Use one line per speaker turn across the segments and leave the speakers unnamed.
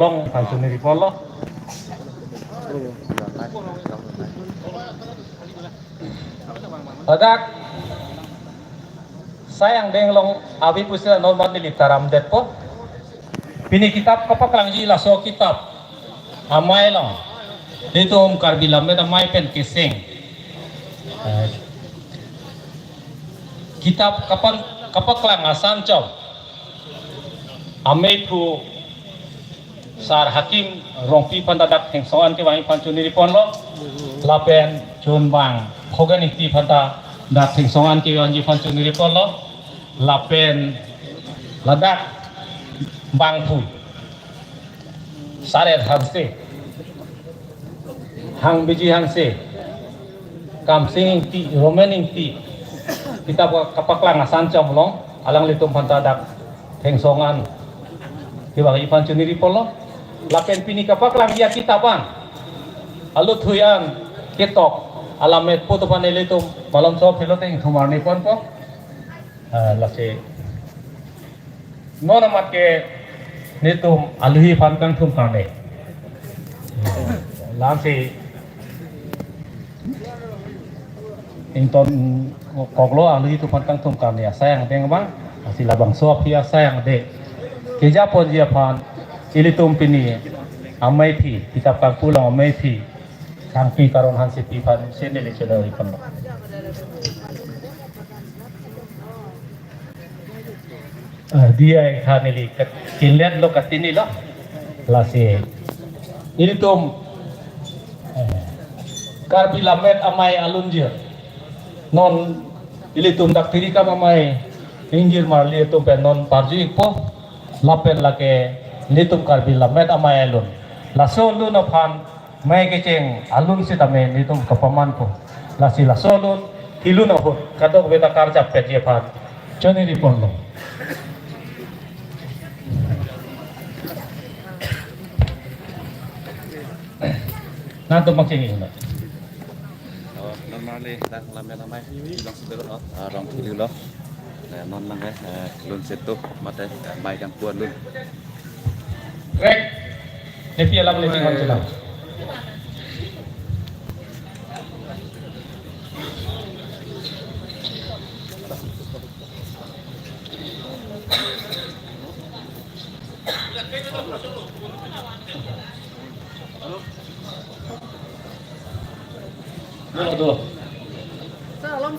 Long langsung di polo. Adak sayang denglong abi pusila normal ni litaram depo. Pini kitab kapak lang jila so kitab. Amay lang. Dito karbilam na may pen kising. Kitab kapak lang asan chow. Amay pu sar hakim rongpi pandadak heng soan ke wangi pancu niri ponlo lapen chun bang hogan ikti panda dak heng soan ke wangi pancu niri ponlo lapen ladak bang pu saret hangse hang biji hangse kam sing ti romening ti kita kapaklang asan chom long alang litum pandadak heng songan ke wangi pancu niri ponlo lapen pini kapak lang ya kitaban alut huyan ketok alamet po to panele to malam so peloteng thumar ni pon po lase nona mat ke netum aluhi pankang thum kane lamse inton koklo aluhi tu pankang thum kane sayang deng bang sila bang so pia sayang de keja pon dia pan ilitum pini amai phi kitab kang pulang amai phi kang pi karon han si pan senele chelo ikan dia haneli kinlet lo katini lo lase ilitum karbi lamet amai alunjir non ilitum dak pirika amai injir marli itu pen non parju ikpo lapen lake nitum karbi lamet amai alun laso lu na pan mai keceng alun si tame nitum kapaman po lasi laso lu hilu na ho kadok beta karja peje pan choni di pon lo nanto making ina
normally dak lamet amai long sedero rong hilu lo non lang lun setu mate mai kang puan lun
Rek, nepi alam lebih macam dulu.
Salam.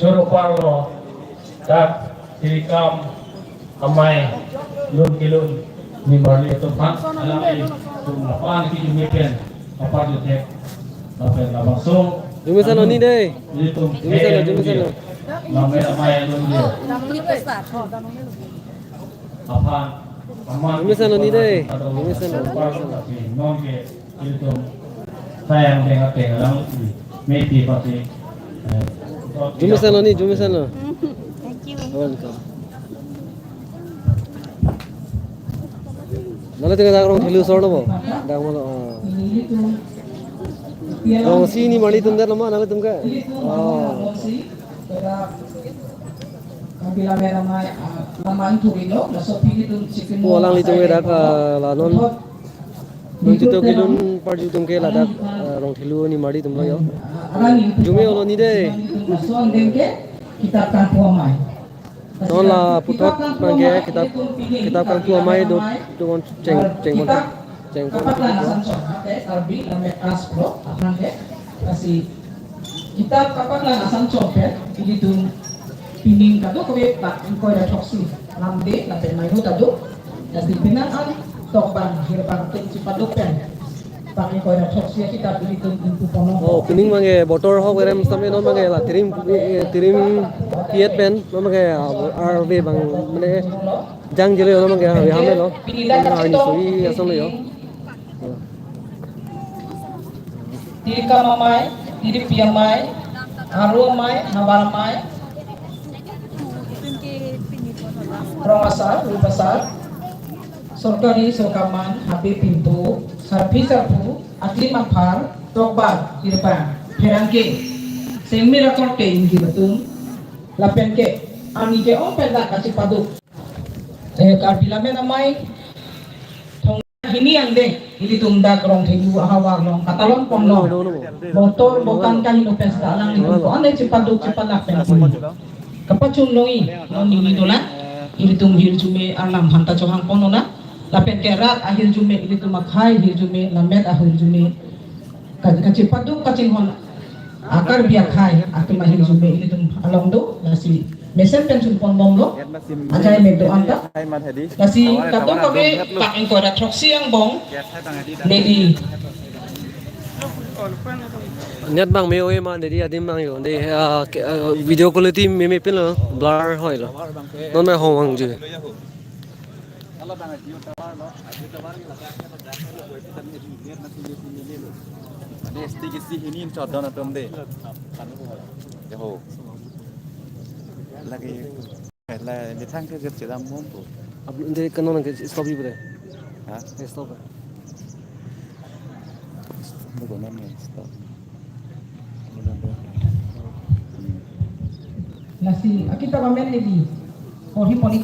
Juru Parlo dan Dirikam Amai Lun Kilun ni Marli Tuhan alami Tuhan ki jumipen apa jutek apa langsung
Jumi sana ni deh.
itu
Jumi sana.
Amai Amai Lun dia
Danong ni besar. Oh, danong ni.
apa aman
Jumi sana ni deh. Jumi sana.
non ke itu sayang dengan tengalang meti pasti
Jumi sana ni, Jumi sana.
Thank you.
Welcome. Mana tengah dah orang hilu sordo bo. Dah mana. Oh sini mali tunda lama nama tumka. Oh.
Kabila merah mai laman turilo laso pili tu chicken
Oh lang litung dah ka lanon. Nung tu kilun parju tumke ladak orang hilu ni mali tumla yo. Jumi olo ni deh.
laso dengke kita kampu mai
Non la putot mangge kitab kan tua mai do con ceng
kapat lah nasan so ate arbi lame aspro apang ke kasi kita kapat lah nasan so ke ini tu pining kado kowe pak ko da toksi lamde la pen mai tado das di pinan al tokban hirpang tin cipadok pen pak ko da toksi kita beli tu intu pono
Oh, pining mangge botol ho gerem sampai non mangge la tirim piet pen non mangge RV bang mane jang jele non mangge hame lo. Hari sui asam lo yo.
Diri kama mai, diri pia mai, haru mai, nabar mai, Ramasar, Rupasar, Sorkari, Sorkaman, Habib Pintu, Sarpi Sarpu, Atli Mampar, Tokbar, Dirpan, Perangke, Sengmi Rakor Ke Ingi Batum, Lapen Ke, Ami Ke Om Penda Kasih Padu, Kabila Mena Mai, Hini yang deh, ini tunda kerong hiu hawar long, katalon pon long, motor bukan kan ino pesta lang itu, ane cepat nak pensi, kapacun longi, non ini dolan, ini tung hil jume alam hanta cohang ponona, lapen kerat akhir jume ini tu makhai hil jume lamet akhir jume, kacepat kacing hon, akar biak hai, akar mahil jume ini tung along do, nasi mesen pensiun pon bom lo, aja yang do anta. Kasi kato kami paking ko na troksi ang bong lady
Nyat bang meo ma dedi adim bang yo de video quality me pin lo blur hoi lo. Non mai hong ju.
Ini stick isi ini shot down atom deh. Jauh. Lagi là để thang cái chỉ làm mông của
Ab de kanon ke stop bi bude.
hả
Stop.
nó còn năm này stop
nasi kita pamen lady ori poli